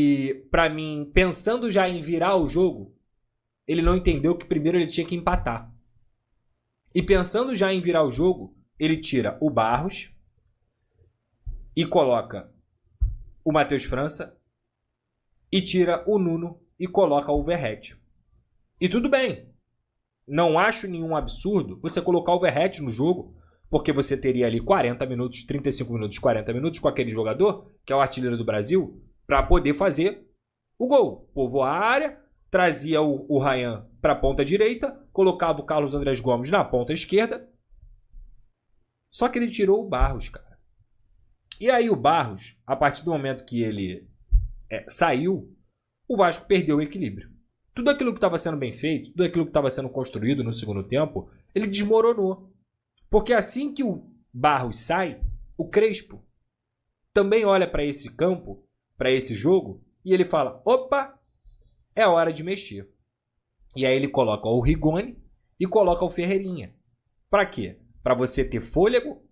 E pra mim, pensando já em virar o jogo, ele não entendeu que primeiro ele tinha que empatar. E pensando já em virar o jogo, ele tira o Barros e coloca o Matheus França e tira o Nuno e coloca o Verratti. E tudo bem. Não acho nenhum absurdo você colocar o Verratti no jogo, porque você teria ali 40 minutos, 35 minutos, 40 minutos com aquele jogador, que é o artilheiro do Brasil, para poder fazer o gol. Povoar a área, trazia o Ryan para a ponta direita, colocava o Carlos Andrés Gomes na ponta esquerda. Só que ele tirou o Barros, cara. E aí o Barros, a partir do momento que ele saiu, o Vasco perdeu o equilíbrio. Tudo aquilo que estava sendo bem feito, tudo aquilo que estava sendo construído no segundo tempo, ele desmoronou. Porque assim que o Barros sai, o Crespo também olha para esse campo, para esse jogo, e ele fala, opa, é hora de mexer. E aí ele coloca o Rigoni e coloca o Ferreirinha. Para quê? Para você ter fôlego,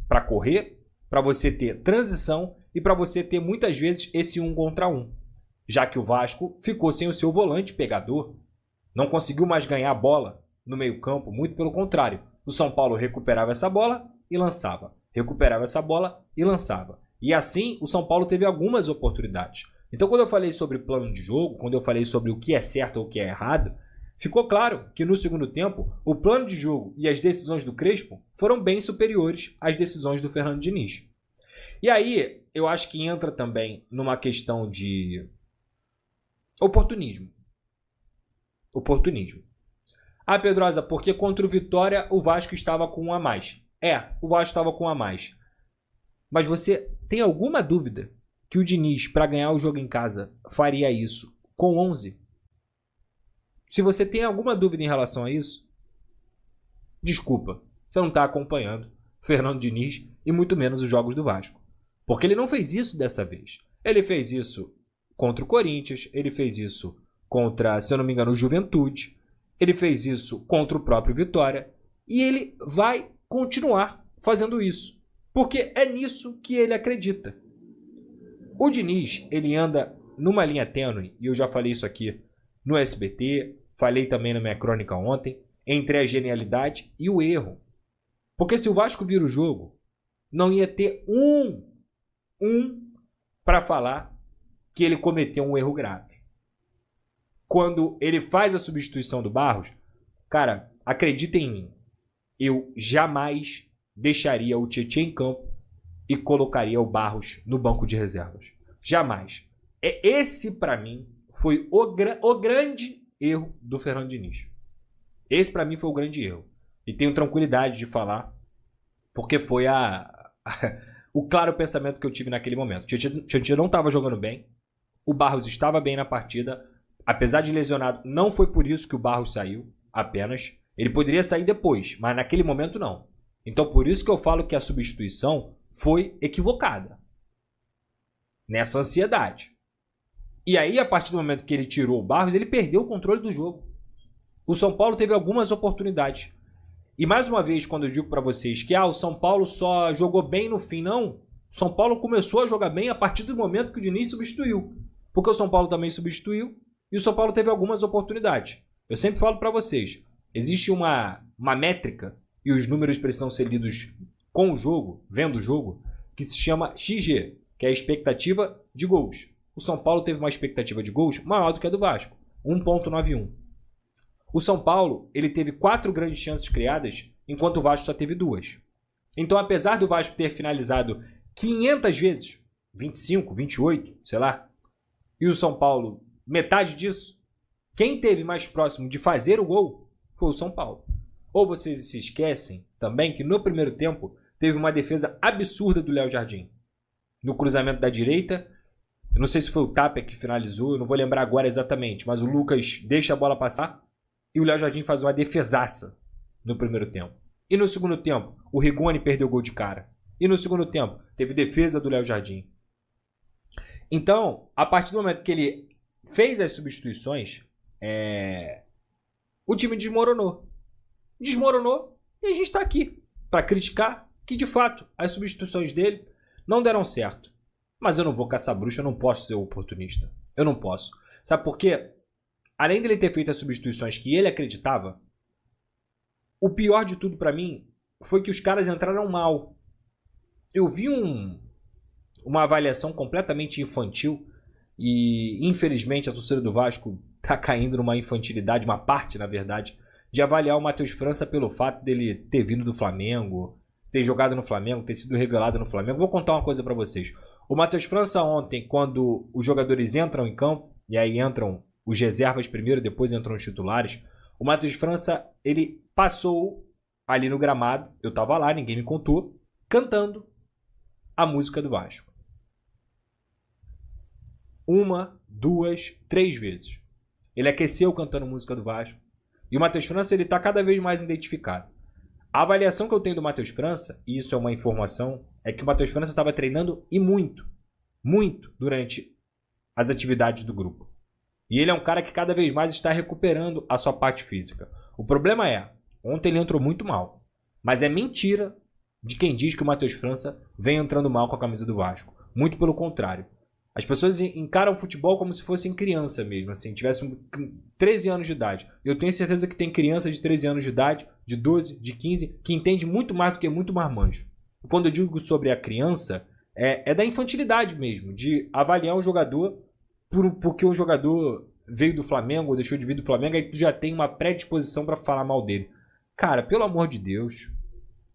para correr, para você ter transição e para você ter muitas vezes esse 1 contra 1. Já que o Vasco ficou sem o seu volante pegador, não conseguiu mais ganhar a bola no meio-campo, muito pelo contrário. O São Paulo recuperava essa bola e lançava. Recuperava essa bola e lançava. E assim o São Paulo teve algumas oportunidades. Então quando eu falei sobre plano de jogo, quando eu falei sobre o que é certo ou o que é errado, ficou claro que no segundo tempo o plano de jogo e as decisões do Crespo foram bem superiores às decisões do Fernando Diniz. E aí eu acho que entra também numa questão de oportunismo. Oportunismo. Ah, Pedrosa, porque contra o Vitória o Vasco estava com um a mais. O Vasco estava com um a mais. Mas você tem alguma dúvida que o Diniz, para ganhar o jogo em casa, faria isso com 11? Se você tem alguma dúvida em relação a isso, desculpa, você não está acompanhando Fernando Diniz e muito menos os jogos do Vasco. Porque ele não fez isso dessa vez. Ele fez isso contra o Corinthians, ele fez isso contra, se eu não me engano, o Juventude, ele fez isso contra o próprio Vitória e ele vai continuar fazendo isso, porque é nisso que ele acredita. O Diniz, ele anda numa linha tênue, e eu já falei isso aqui no SBT, falei também na minha crônica ontem, entre a genialidade e o erro. Porque se o Vasco vira o jogo, não ia ter um para falar que ele cometeu um erro grave. Quando ele faz a substituição do Barros, cara, acreditem em mim, eu jamais deixaria o Tietchan em campo e colocaria o Barros no banco de reservas. Jamais. Esse, para mim, foi o grande erro do Fernando Diniz. Esse, para mim, foi o grande erro. E tenho tranquilidade de falar, porque foi o claro pensamento que eu tive naquele momento. O Tietchan não estava jogando bem, o Barros estava bem na partida, apesar de lesionado, não foi por isso que o Barros saiu, apenas. Ele poderia sair depois, mas naquele momento não. Então por isso que eu falo que a substituição foi equivocada. Nessa ansiedade. E aí, a partir do momento que ele tirou o Barros, ele perdeu o controle do jogo. O São Paulo teve algumas oportunidades. E mais uma vez, quando eu digo para vocês que o São Paulo só jogou bem no fim, não. O São Paulo começou a jogar bem a partir do momento que o Diniz substituiu. Porque o São Paulo também substituiu e o São Paulo teve algumas oportunidades. Eu sempre falo para vocês, existe uma métrica, e os números precisam ser lidos com o jogo, vendo o jogo, que se chama XG, que é a expectativa de gols. O São Paulo teve uma expectativa de gols maior do que a do Vasco, 1.91. O São Paulo, ele teve 4 grandes chances criadas, enquanto o Vasco só teve 2. Então, apesar do Vasco ter finalizado 500 vezes, 25, 28, sei lá, e o São Paulo, metade disso, quem teve mais próximo de fazer o gol foi o São Paulo. Ou vocês se esquecem também que no primeiro tempo teve uma defesa absurda do Léo Jardim. No cruzamento da direita, eu não sei se foi o Tapia que finalizou, eu não vou lembrar agora exatamente, mas o Lucas deixa a bola passar e o Léo Jardim faz uma defesaça no primeiro tempo. E no segundo tempo, o Rigoni perdeu o gol de cara. E no segundo tempo, teve defesa do Léo Jardim. Então, a partir do momento que ele fez as substituições, o time desmoronou. Desmoronou e a gente está aqui para criticar que, de fato, as substituições dele não deram certo. Mas eu não vou caçar bruxa, eu não posso ser oportunista. Eu não posso. Sabe por quê? Além dele ter feito as substituições que ele acreditava, o pior de tudo pra mim foi que os caras entraram mal. Eu vi uma avaliação completamente infantil e, infelizmente, a torcida do Vasco tá caindo numa infantilidade, uma parte, na verdade, de avaliar o Matheus França pelo fato dele ter vindo do Flamengo, ter jogado no Flamengo, ter sido revelado no Flamengo. Vou contar uma coisa pra vocês. O Matheus França ontem, quando os jogadores entram em campo, e aí entram os reservas primeiro, depois entram os titulares, o Matheus França, ele passou ali no gramado, eu tava lá, ninguém me contou, cantando a música do Vasco. 1, 2, 3 vezes. Ele aqueceu cantando música do Vasco. E o Matheus França, ele tá cada vez mais identificado. A avaliação que eu tenho do Matheus França, e isso é uma informação, é que o Matheus França estava treinando e muito durante as atividades do grupo. E ele é um cara que cada vez mais está recuperando a sua parte física. O problema é, ontem ele entrou muito mal. Mas é mentira de quem diz que o Matheus França vem entrando mal com a camisa do Vasco. Muito pelo contrário. As pessoas encaram o futebol como se fossem criança mesmo, assim, tivessem 13 anos de idade. Eu tenho certeza que tem criança de 13 anos de idade, de 12, de 15, que entende muito mais do que muito marmanjo. Quando eu digo sobre a criança, é da infantilidade mesmo, de avaliar um jogador porque um jogador veio do Flamengo ou deixou de vir do Flamengo, aí tu já tem uma predisposição para falar mal dele. Cara, pelo amor de Deus,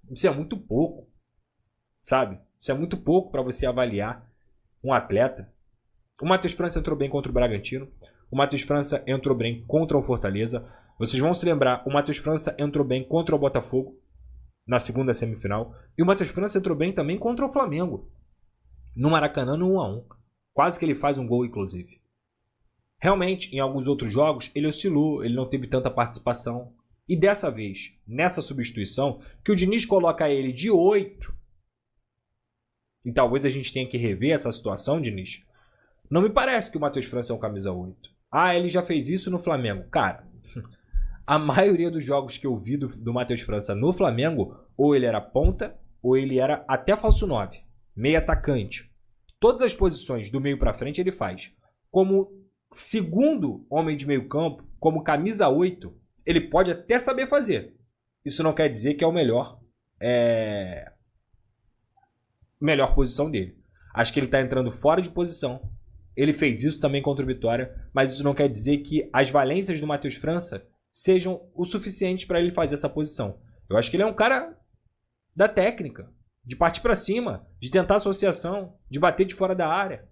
isso é muito pouco, sabe? Isso é muito pouco para você avaliar um atleta. O Matheus França entrou bem contra o Bragantino. O Matheus França entrou bem contra o Fortaleza. Vocês vão se lembrar, o Matheus França entrou bem contra o Botafogo na segunda semifinal. E o Matheus França entrou bem também contra o Flamengo. No Maracanã, no 1-1. Quase que ele faz um gol, inclusive. Realmente, em alguns outros jogos, ele oscilou, ele não teve tanta participação. E dessa vez, nessa substituição, que o Diniz coloca ele de 8, e talvez a gente tenha que rever essa situação, Diniz, não me parece que o Matheus França é um camisa 8. Ah, ele já fez isso no Flamengo. Cara, a maioria dos jogos que eu vi do Matheus França no Flamengo, ou ele era ponta, ou ele era até falso 9, meio atacante. Todas as posições do meio pra frente ele faz. Como segundo homem de meio campo, como camisa 8, ele pode até saber fazer. Isso não quer dizer que é o melhor posição dele. Acho que ele está entrando fora de posição. Ele fez isso também contra o Vitória, mas isso não quer dizer que as valências do Matheus França sejam o suficiente para ele fazer essa posição. Eu acho que ele é um cara da técnica, de partir para cima, de tentar associação, de bater de fora da área,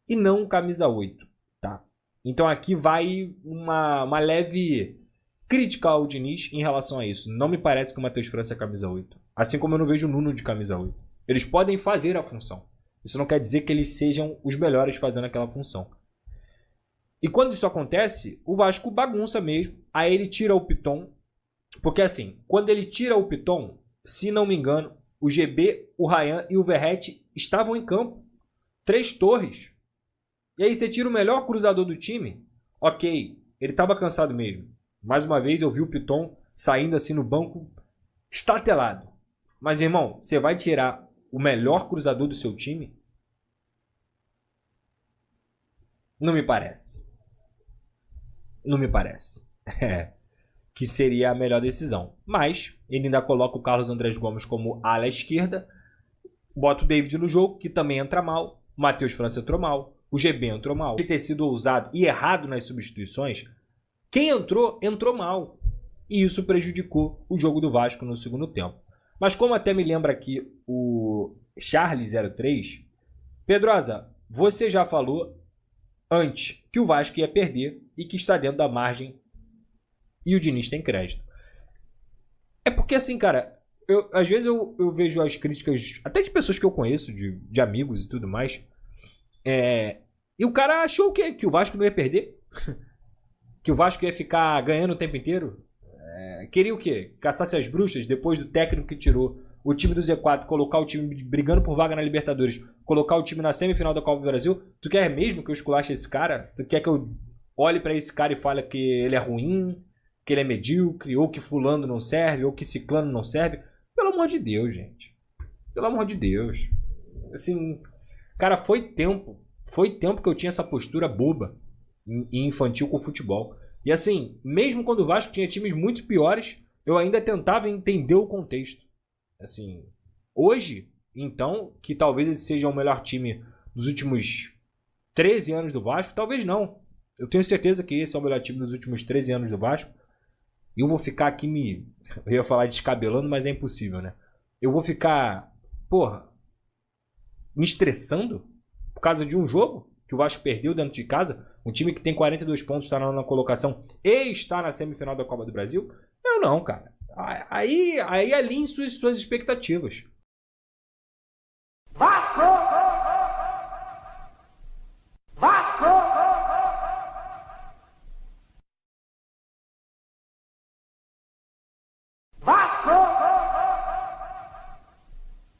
e não um camisa 8, tá? Então aqui vai uma leve crítica ao Diniz em relação a isso. Não me parece que o Matheus França é camisa 8. Assim como eu não vejo o Nuno de camisa 8. Eles podem fazer a função. Isso não quer dizer que eles sejam os melhores fazendo aquela função. E quando isso acontece, o Vasco bagunça mesmo. Aí ele tira o Piton. Porque assim, quando ele tira o Piton, se não me engano, o GB, o Ryan e o Verratti estavam em campo. 3 torres. E aí você tira o melhor cruzador do time. Ok, ele estava cansado mesmo. Mais uma vez eu vi o Piton saindo assim no banco, estatelado. Mas irmão, você vai tirar o melhor cruzador do seu time? Não me parece. Não me parece. Que seria a melhor decisão. Mas ele ainda coloca o Carlos Andrés Gomes como ala esquerda. Bota o David no jogo, que também entra mal. O Matheus França entrou mal. O GB entrou mal. Ele ter sido ousado e errado nas substituições, quem entrou, entrou mal. E isso prejudicou o jogo do Vasco no segundo tempo. Mas como até me lembra aqui o Charlie03, Pedrosa, você já falou antes que o Vasco ia perder e que está dentro da margem e o Diniz tem crédito. É porque assim, cara, às vezes eu vejo as críticas, até de pessoas que eu conheço, de amigos e tudo mais, e o cara achou o quê? Que o Vasco não ia perder? Que o Vasco ia ficar ganhando o tempo inteiro? Queria o quê? Caçasse as bruxas depois do técnico que tirou o time do Z4, colocar o time brigando por vaga na Libertadores, colocar o time na semifinal da Copa do Brasil? Tu quer mesmo que eu esculache esse cara? Tu quer que eu olhe pra esse cara e fale que ele é ruim, que ele é medíocre, ou que fulano não serve, ou que ciclano não serve? Pelo amor de Deus, gente. Pelo amor de Deus. Assim, Cara, foi tempo que eu tinha essa postura boba e infantil com o futebol. E assim, mesmo quando o Vasco tinha times muito piores, eu ainda tentava entender o contexto. Assim, hoje, então, que talvez esse seja o melhor time dos últimos 13 anos do Vasco, talvez não. Eu tenho certeza que esse é o melhor time dos últimos 13 anos do Vasco. E eu vou ficar aqui eu ia falar descabelando, mas é impossível, né? Eu vou ficar, me estressando por causa de um jogo que o Vasco perdeu dentro de casa, um time que tem 42 pontos, está na colocação e está na semifinal da Copa do Brasil. Eu não, cara. Aí alinhe suas expectativas.